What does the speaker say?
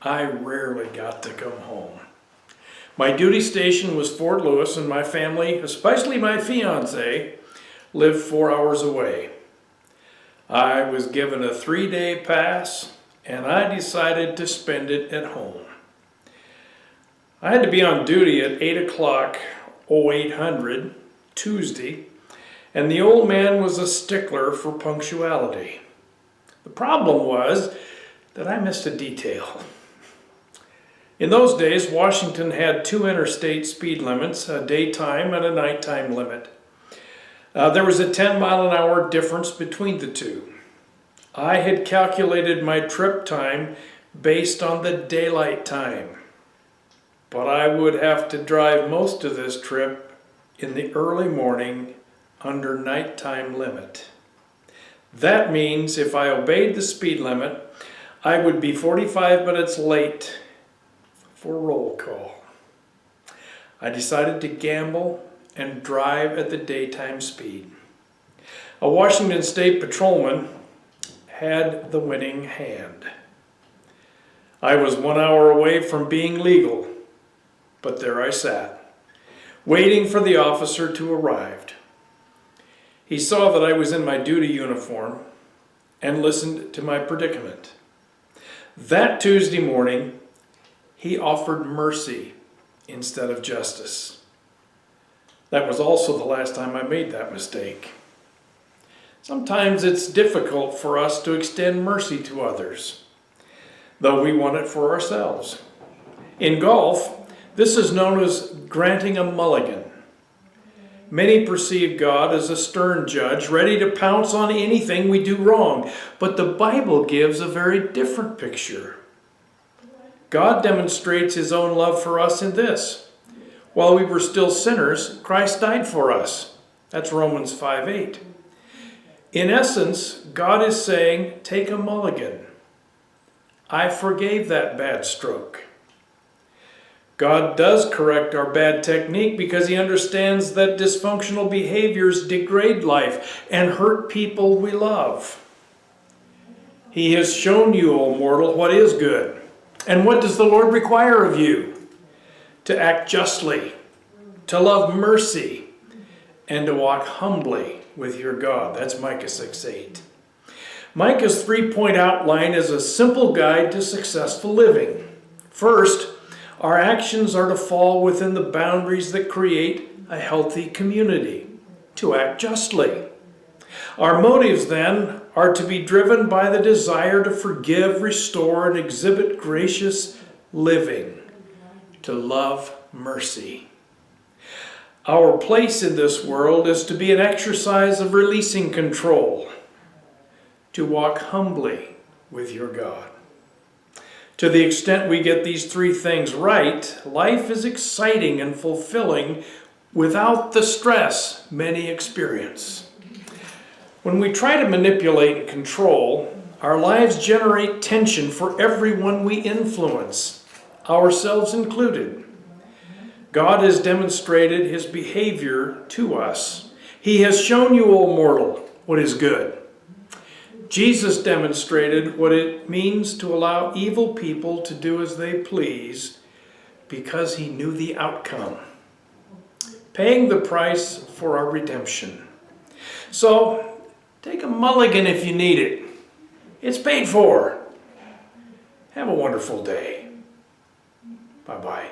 I rarely got to come home. My duty station was Fort Lewis, and my family, especially my fiance, lived 4 hours away. I was given a 3-day pass, and I decided to spend it at home. I had to be on duty at 8 o'clock, 0800, Tuesday, and the old man was a stickler for punctuality. The problem was that I missed a detail. In those days, Washington had 2 interstate speed limits, a daytime and a nighttime limit. There was a 10-mile-an-hour difference between the two. I had calculated my trip time based on the daylight time, but I would have to drive most of this trip in the early morning under nighttime limit. That means if I obeyed the speed limit, I would be 45 minutes late for roll call. I decided to gamble and drive at the daytime speed. A Washington State patrolman had the winning hand. I was 1 hour away from being legal, but there I sat, waiting for the officer to arrive. He saw that I was in my duty uniform and listened to my predicament. That Tuesday morning, he offered mercy instead of justice. That was also the last time I made that mistake. Sometimes it's difficult for us to extend mercy to others, though we want it for ourselves. In golf, this is known as granting a mulligan. Many perceive God as a stern judge, ready to pounce on anything we do wrong, but the Bible gives a very different picture. God demonstrates his own love for us in this: while we were still sinners, Christ died for us. That's Romans 5:8. In essence, God is saying, take a mulligan. I forgave that bad stroke. God does correct our bad technique because he understands that dysfunctional behaviors degrade life and hurt people we love. He has shown you, O mortal, what is good. And what does the Lord require of you? To act justly, to love mercy, and to walk humbly with your God. That's Micah 6:8. Micah's 3-point outline is a simple guide to successful living. First, our actions are to fall within the boundaries that create a healthy community, to act justly. Our motives, then, are to be driven by the desire to forgive, restore, and exhibit gracious living, to love mercy. Our place in this world is to be an exercise of releasing control, to walk humbly with your God. To the extent we get these 3 things right, life is exciting and fulfilling without the stress many experience. When we try to manipulate and control, our lives generate tension for everyone we influence, ourselves included. God has demonstrated his behavior to us. He has shown you, O mortal, what is good. Jesus demonstrated what it means to allow evil people to do as they please because he knew the outcome, paying the price for our redemption. So, take a mulligan if you need it. It's paid for. Have a wonderful day. Bye-bye.